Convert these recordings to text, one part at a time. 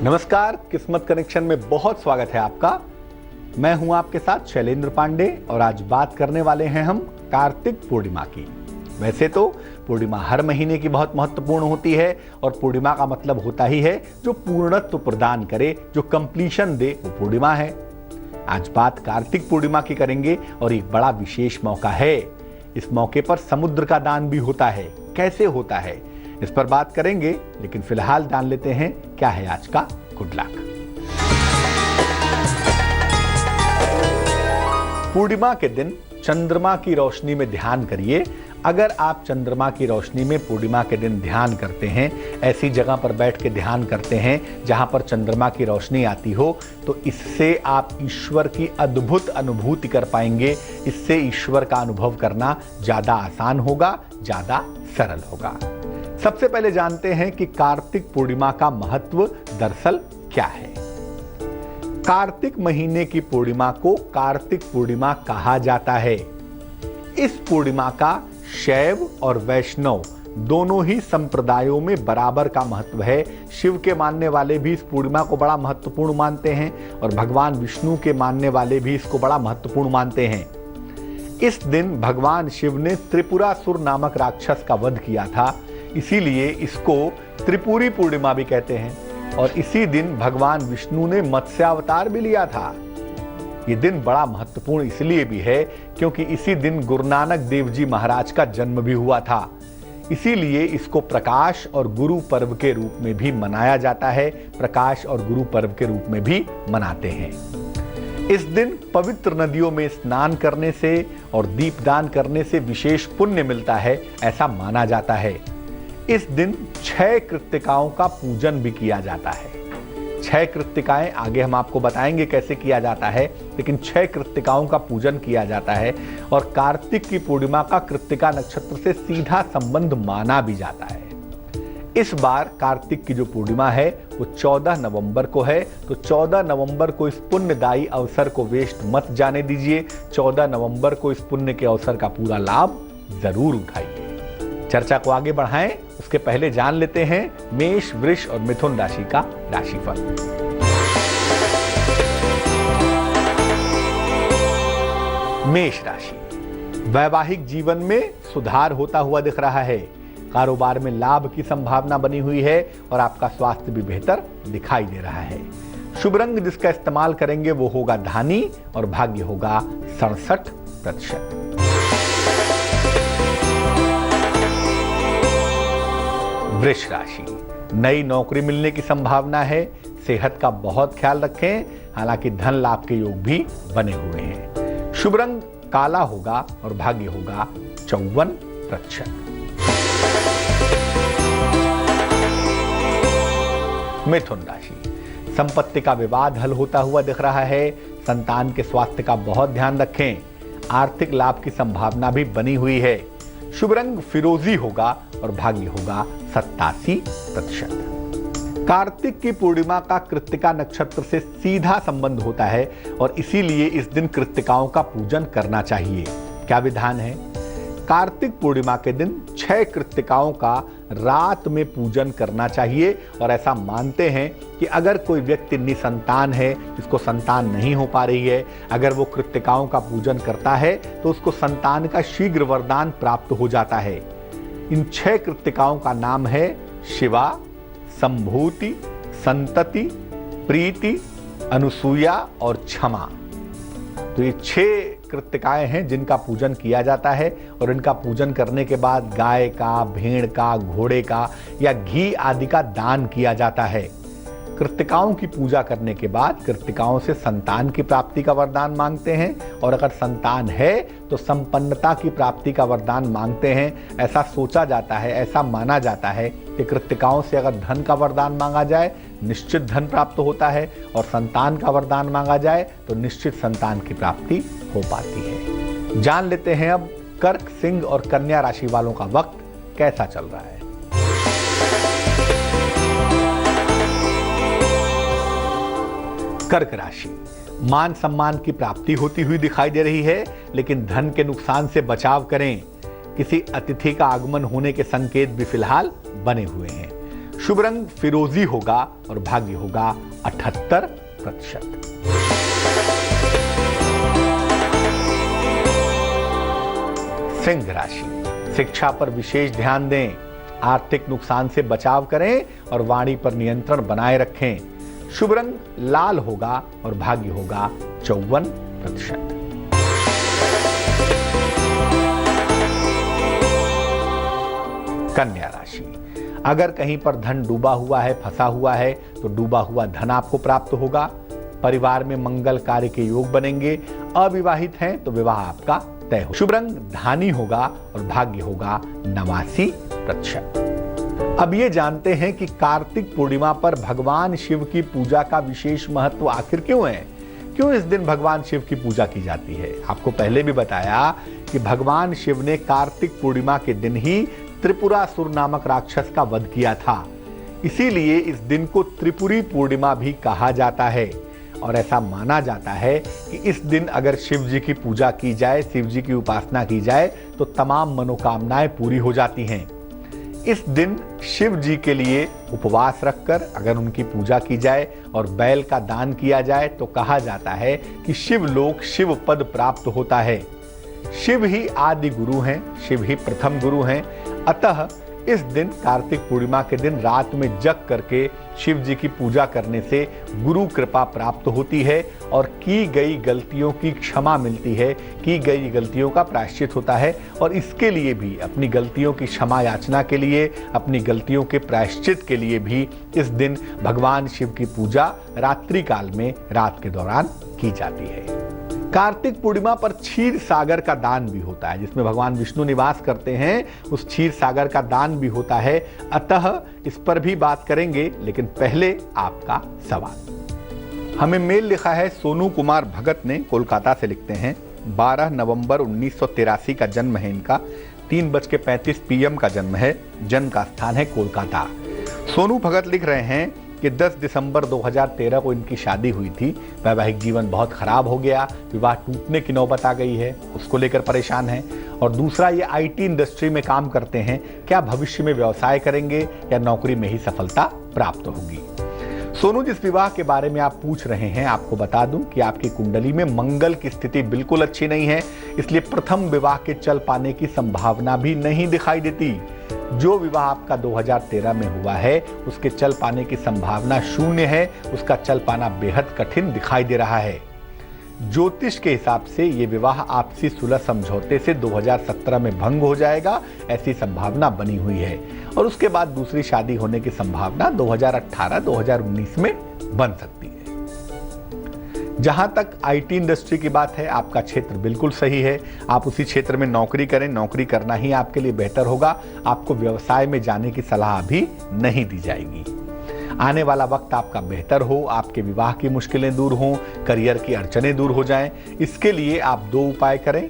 नमस्कार, किस्मत कनेक्शन में बहुत स्वागत है आपका। मैं हूं आपके साथ शैलेंद्र पांडे और आज बात करने वाले हैं हम कार्तिक पूर्णिमा की। वैसे तो पूर्णिमा हर महीने की बहुत महत्वपूर्ण होती है और पूर्णिमा का मतलब होता ही है जो पूर्णत्व प्रदान करे, जो कंप्लीशन दे, वो पूर्णिमा है। आज बात कार्तिक पूर्णिमा की करेंगे और एक बड़ा विशेष मौका है। इस मौके पर समुद्र का दान भी होता है। कैसे होता है इस पर बात करेंगे, लेकिन फिलहाल जान लेते हैं क्या है आज का गुड लक। पूर्णिमा के दिन चंद्रमा की रोशनी में ध्यान करिए। अगर आप चंद्रमा की रोशनी में पूर्णिमा के दिन ध्यान करते हैं, ऐसी जगह पर बैठ के ध्यान करते हैं जहां पर चंद्रमा की रोशनी आती हो, तो इससे आप ईश्वर की अद्भुत अनुभूति कर पाएंगे। इससे ईश्वर का अनुभव करना ज्यादा आसान होगा, ज्यादा सरल होगा। सबसे पहले जानते हैं कि कार्तिक पूर्णिमा का महत्व दरअसल क्या है। कार्तिक महीने की पूर्णिमा को कार्तिक पूर्णिमा कहा जाता है। इस पूर्णिमा का शैव और वैष्णव दोनों ही संप्रदायों में बराबर का महत्व है। शिव के मानने वाले भी इस पूर्णिमा को बड़ा महत्वपूर्ण मानते हैं और भगवान विष्णु के मानने वाले भी इसको बड़ा महत्वपूर्ण मानते हैं। इस दिन भगवान शिव ने त्रिपुरासुर नामक राक्षस का वध किया था, इसीलिए इसको त्रिपुरी पूर्णिमा भी कहते हैं। और इसी दिन भगवान विष्णु ने मत्स्यावतार भी लिया था। ये दिन बड़ा महत्वपूर्ण इसलिए भी है क्योंकि इसी दिन गुरु नानक देव जी महाराज का जन्म भी हुआ था। इसीलिए इसको प्रकाश और गुरु पर्व के रूप में भी मनाया जाता है। प्रकाश और गुरु पर्व के रूप में भी मनाते हैं। इस दिन पवित्र नदियों में स्नान करने से और दीपदान करने से विशेष पुण्य मिलता है, ऐसा माना जाता है। इस दिन 6 कृत्तिकाओं का पूजन भी किया जाता है। 6 कृत्तिकाएं आगे हम आपको बताएंगे कैसे किया जाता है, लेकिन 6 कृत्तिकाओं का पूजन किया जाता है। और कार्तिक की पूर्णिमा का कृत्तिका नक्षत्र से सीधा संबंध माना भी जाता है। इस बार कार्तिक की जो पूर्णिमा है वो 14 नवंबर को है, तो 14 नवंबर को इस पुण्यदायी अवसर को वेस्ट मत जाने दीजिए। 14 नवंबर को इस पुण्य के अवसर का पूरा लाभ जरूर उठाइए। चर्चा को आगे बढ़ाएं उसके पहले जान लेते हैं मेष, वृष और मिथुन राशि का राशिफल। मेष राशि, वैवाहिक जीवन में सुधार होता हुआ दिख रहा है। कारोबार में लाभ की संभावना बनी हुई है और आपका स्वास्थ्य भी बेहतर दिखाई दे रहा है। शुभ रंग जिसका इस्तेमाल करेंगे वो होगा धानी और भाग्य होगा 67%। वृष राशि, नई नौकरी मिलने की संभावना है। सेहत का बहुत ख्याल रखें, हालांकि धन लाभ के योग भी बने हुए हैं। शुभ रंग काला होगा और भाग्य होगा 54%। मिथुन राशि, संपत्ति का विवाद हल होता हुआ दिख रहा है। संतान के स्वास्थ्य का बहुत ध्यान रखें। आर्थिक लाभ की संभावना भी बनी हुई है। शुभ रंग फिरोजी होगा और भाग्य होगा 87%। कार्तिक की पूर्णिमा का कृत्तिका नक्षत्र से सीधा संबंध होता है और इसीलिए इस दिन कृत्तिकाओं का पूजन करना चाहिए। क्या विधान है? कार्तिक पूर्णिमा के दिन 6 कृत्तिकाओं का रात में पूजन करना चाहिए। और ऐसा मानते हैं कि अगर कोई व्यक्ति निसंतान है, जिसको संतान नहीं हो पा रही है, अगर वो कृत्तिकाओं का पूजन करता है तो उसको संतान का शीघ्र वरदान प्राप्त हो जाता है। इन 6 कृत्तिकाओं का नाम है शिवा, संभूति, संतति, प्रीति, अनुसूया और क्षमा। तो ये 6 कृत्तिकाएं हैं जिनका पूजन किया जाता है और इनका पूजन करने के बाद गाय का, भेड़ का, घोड़े का या घी आदि का दान किया जाता है। कृत्तिकाओं की पूजा करने के बाद कृत्तिकाओं से संतान की प्राप्ति का वरदान मांगते हैं और अगर संतान है तो संपन्नता की प्राप्ति का वरदान मांगते हैं। ऐसा सोचा जाता है, ऐसा माना जाता है कि कृत्तिकाओं से अगर धन का वरदान मांगा जाए निश्चित धन प्राप्त होता है और संतान का वरदान मांगा जाए तो निश्चित संतान की प्राप्ति हो पाती है। जान लेते हैं अब कर्क, सिंह और कन्या राशि वालों का वक्त कैसा चल रहा है। कर्क राशि, मान सम्मान की प्राप्ति होती हुई दिखाई दे रही है, लेकिन धन के नुकसान से बचाव करें। किसी अतिथि का आगमन होने के संकेत भी फिलहाल बने हुए हैं। शुभ रंग फिरोजी होगा और भाग्य होगा 78%। सिंह राशि, शिक्षा पर विशेष ध्यान दें, आर्थिक नुकसान से बचाव करें और वाणी पर नियंत्रण बनाए रखें। शुभ रंग लाल होगा और भाग्य होगा 54%। कन्या राशि, अगर कहीं पर धन डूबा हुआ है, फंसा हुआ है, तो डूबा हुआ धन आपको प्राप्त होगा। परिवार में मंगल कार्य के योग बनेंगे। अविवाहित हैं तो विवाह आपका तय हो। शुभ रंग धानी होगा और भाग्य होगा 89%। अब ये जानते हैं कि कार्तिक पूर्णिमा पर भगवान शिव की पूजा का विशेष महत्व आखिर क्यों है, क्यों इस दिन भगवान शिव की पूजा की जाती है। आपको पहले भी बताया कि भगवान शिव ने कार्तिक पूर्णिमा के दिन ही त्रिपुरासुर नामक राक्षस का वध किया था, इसीलिए इस दिन को त्रिपुरी पूर्णिमा भी कहा जाता है। और ऐसा माना जाता है कि इस दिन अगर शिव जी की पूजा की जाए, शिव जी की उपासना की जाए, तो तमाम मनोकामनाएं पूरी हो जाती हैं। इस दिन शिव जी के लिए उपवास रखकर अगर उनकी पूजा की जाए और बैल का दान किया जाए तो कहा जाता है कि शिवलोक शिव पद प्राप्त होता है। शिव ही आदि गुरु हैं, शिव ही प्रथम गुरु हैं। अतः इस दिन कार्तिक पूर्णिमा के दिन रात में जग करके शिव जी की पूजा करने से गुरु कृपा प्राप्त होती है और की गई गलतियों की क्षमा मिलती है, की गई गलतियों का प्रायश्चित होता है। और इसके लिए भी, अपनी गलतियों की क्षमा याचना के लिए, अपनी गलतियों के प्रायश्चित के लिए भी इस दिन भगवान शिव की पूजा रात्रि काल में रात के दौरान की जाती है। कार्तिक पूर्णिमा पर क्षीर सागर का दान भी होता है, जिसमें भगवान विष्णु निवास करते हैं, उस क्षीर सागर का दान भी होता है। अतः इस पर भी बात करेंगे, लेकिन पहले आपका सवाल। हमें मेल लिखा है सोनू कुमार भगत ने, कोलकाता से लिखते हैं। 12 नवंबर 1983 का जन्म है इनका। 3:35 PM का जन्म है। जन्म का स्थान है कोलकाता। सोनू भगत लिख रहे हैं कि 10 दिसंबर 2013 को इनकी शादी हुई थी। वैवाहिक जीवन बहुत खराब हो गया, विवाह टूटने की नौबत आ गई है, उसको लेकर परेशान हैं। और दूसरा, ये IT इंडस्ट्री में काम करते हैं, क्या भविष्य में व्यवसाय करेंगे या नौकरी में ही सफलता प्राप्त होगी। सोनू, जिस विवाह के बारे में आप पूछ रहे हैं, आपको बता दूं कि आपकी कुंडली में मंगल की स्थिति बिल्कुल अच्छी नहीं है, इसलिए प्रथम विवाह के चल पाने की संभावना भी नहीं दिखाई देती। जो विवाह आपका 2013 में हुआ है, उसके चल पाने की संभावना शून्य है, उसका चल पाना बेहद कठिन दिखाई दे रहा है। ज्योतिष के हिसाब से ये विवाह आपसी सुलह समझौते से 2017 में भंग हो जाएगा, ऐसी संभावना बनी हुई है। और उसके बाद दूसरी शादी होने की संभावना 2018-2019 में बन सकती है। जहां तक IT इंडस्ट्री की बात है, आपका क्षेत्र बिल्कुल सही है, आप उसी क्षेत्र में नौकरी करें, नौकरी करना ही आपके लिए बेहतर होगा। आपको व्यवसाय में जाने की सलाह अभी नहीं दी जाएगी। आने वाला वक्त आपका बेहतर हो, आपके विवाह की मुश्किलें दूर हों, करियर की अड़चनें दूर हो जाएं। इसके लिए आप 2 उपाय करें।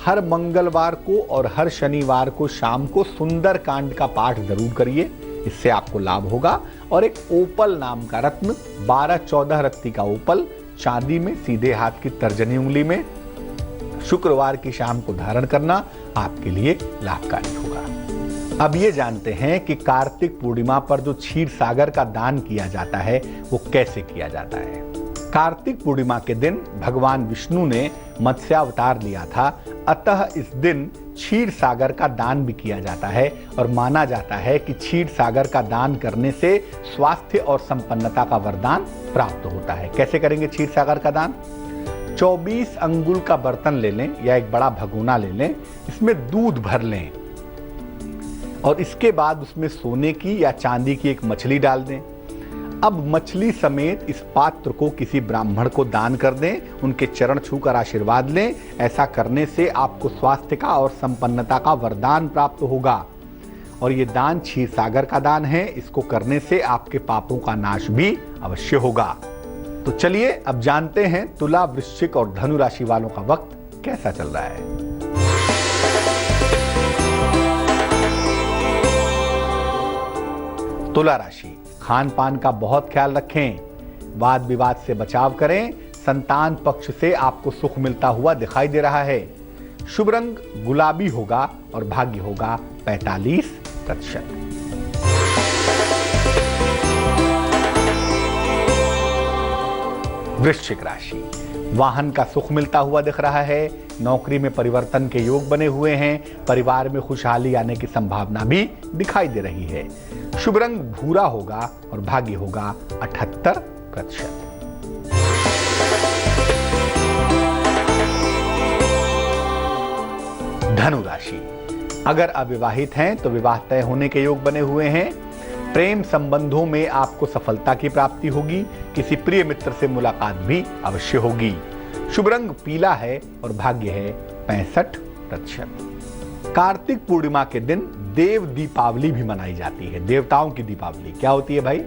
हर मंगलवार को और हर शनिवार को शाम को सुंदर कांड का पाठ जरूर करिए, इससे आपको लाभ होगा। और एक ओपल नाम का रत्न, 12-14 रत्ती का ओपल, चांदी में, सीधे हाथ की तर्जनी उंगली में, शुक्रवार की शाम को धारण करना आपके लिए लाभकारी होगा। अब ये जानते हैं कि कार्तिक पूर्णिमा पर जो क्षीर सागर का दान किया जाता है वो कैसे किया जाता है। कार्तिक पूर्णिमा के दिन भगवान विष्णु ने मत्स्यावतार लिया था, अतः इस दिन क्षीर सागर का दान भी किया जाता है। और माना जाता है कि क्षीर सागर का दान करने से स्वास्थ्य और संपन्नता का वरदान प्राप्त होता है। कैसे करेंगे क्षीर सागर का दान? 24 अंगुल का बर्तन ले लें या एक बड़ा भगोना ले लें, इसमें दूध भर लें और इसके बाद उसमें सोने की या चांदी की एक मछली डाल दें। अब मछली समेत इस पात्र को किसी ब्राह्मण को दान कर दें, उनके चरण छूकर आशीर्वाद लें। ऐसा करने से आपको स्वास्थ्य का और संपन्नता का वरदान प्राप्त होगा। और ये दान क्षीर सागर का दान है, इसको करने से आपके पापों का नाश भी अवश्य होगा। तो चलिए अब जानते हैं तुला, वृश्चिक और धनु राशि वालों का वक्त कैसा चल रहा है। तुला राशि, खान पान का बहुत ख्याल रखें, वाद विवाद से बचाव करें। संतान पक्ष से आपको सुख मिलता हुआ दिखाई दे रहा है। शुभ रंग गुलाबी होगा और भाग्य होगा 45%। वृश्चिक राशि, वाहन का सुख मिलता हुआ दिख रहा है। नौकरी में परिवर्तन के योग बने हुए हैं। परिवार में खुशहाली आने की संभावना भी दिखाई दे रही है। शुभ रंग भूरा होगा और भाग्य होगा 78%। धनु राशि, अगर अविवाहित हैं तो विवाह तय होने के योग बने हुए हैं। प्रेम संबंधों में आपको सफलता की प्राप्ति होगी। किसी प्रिय मित्र से मुलाकात भी अवश्य होगी। शुभ रंग पीला है और भाग्य है 65%। कार्तिक पूर्णिमा के दिन देव दीपावली भी मनाई जाती है। देवताओं की दीपावली क्या होती है भाई?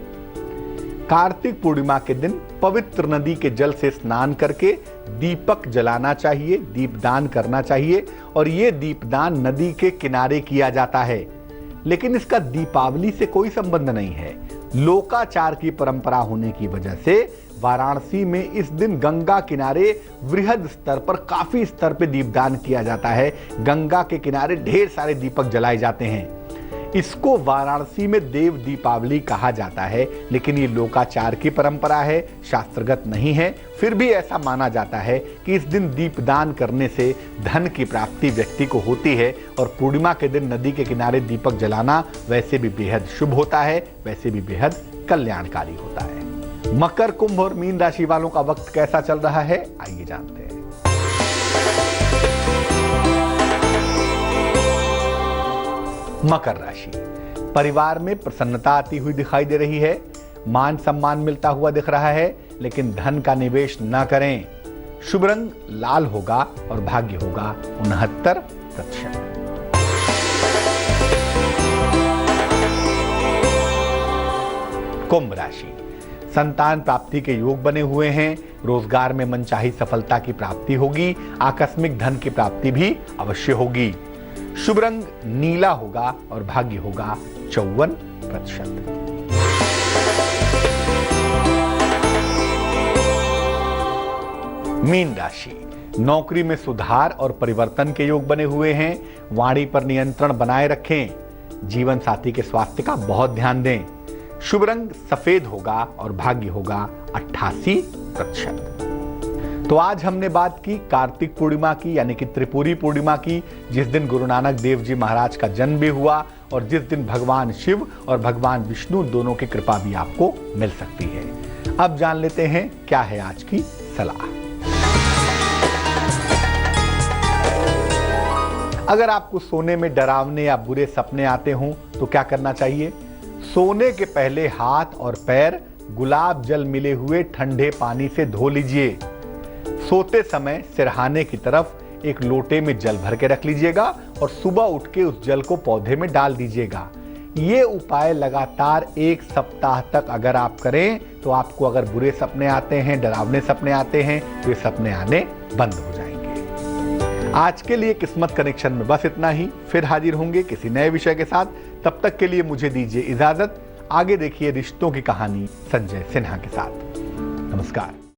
कार्तिक पूर्णिमा के दिन पवित्र नदी के जल से स्नान करके दीपक जलाना चाहिए, दीपदान करना चाहिए। और ये दीपदान नदी के किनारे किया जाता है। लेकिन इसका दीपावली से कोई संबंध नहीं है। लोकाचार की परंपरा होने की वजह से वाराणसी में इस दिन गंगा किनारे वृहद स्तर पर, काफी स्तर पर दीपदान किया जाता है। गंगा के किनारे ढेर सारे दीपक जलाए जाते हैं। इसको वाराणसी में देव दीपावली कहा जाता है। लेकिन ये लोकाचार की परंपरा है, शास्त्रगत नहीं है। फिर भी ऐसा माना जाता है कि इस दिन दीपदान करने से धन की प्राप्ति व्यक्ति को होती है। और पूर्णिमा के दिन नदी के किनारे दीपक जलाना वैसे भी बेहद शुभ होता है, वैसे भी बेहद कल्याणकारी होता है। मकर, कुंभ और मीन राशि वालों का वक्त कैसा चल रहा है, आइए जानते हैं। मकर राशि, परिवार में प्रसन्नता आती हुई दिखाई दे रही है। मान सम्मान मिलता हुआ दिख रहा है। लेकिन धन का निवेश न करें। शुभ रंग लाल होगा और भाग्य होगा 69%। कुंभ राशि, संतान प्राप्ति के योग बने हुए हैं। रोजगार में मनचाही सफलता की प्राप्ति होगी। आकस्मिक धन की प्राप्ति भी अवश्य होगी। शुभ रंग नीला होगा और भाग्य होगा 54%। मीन राशि, नौकरी में सुधार और परिवर्तन के योग बने हुए हैं। वाणी पर नियंत्रण बनाए रखें। जीवन साथी के स्वास्थ्य का बहुत ध्यान दें। शुभ रंग सफेद होगा और भाग्य होगा 88%। तो आज हमने बात की कार्तिक पूर्णिमा की, यानी कि त्रिपुरी पूर्णिमा की, जिस दिन गुरु नानक देव जी महाराज का जन्म भी हुआ और जिस दिन भगवान शिव और भगवान विष्णु दोनों की कृपा भी आपको मिल सकती है। अब जान लेते हैं क्या है आज की सलाह। अगर आपको सोने में डरावने या बुरे सपने आते हों तो क्या करना चाहिए? सोने के पहले हाथ और पैर गुलाब जल मिले हुए ठंडे पानी से धो लीजिए। सोते समय सिरहाने की तरफ एक लोटे में जल भर के रख लीजिएगा और सुबह उठ के उस जल को पौधे में डाल दीजिएगा। ये उपाय लगातार 1 सप्ताह तक अगर आप करें तो आपको अगर बुरे सपने आते हैं, डरावने सपने आते हैं, तो ये सपने आने बंद हो जाएंगे। आज के लिए किस्मत कनेक्शन में बस इतना ही। फिर हाजिर होंगे किसी नए विषय के साथ। तब तक के लिए मुझे दीजिए इजाजत। आगे देखिए रिश्तों की कहानी संजय सिन्हा के साथ। नमस्कार।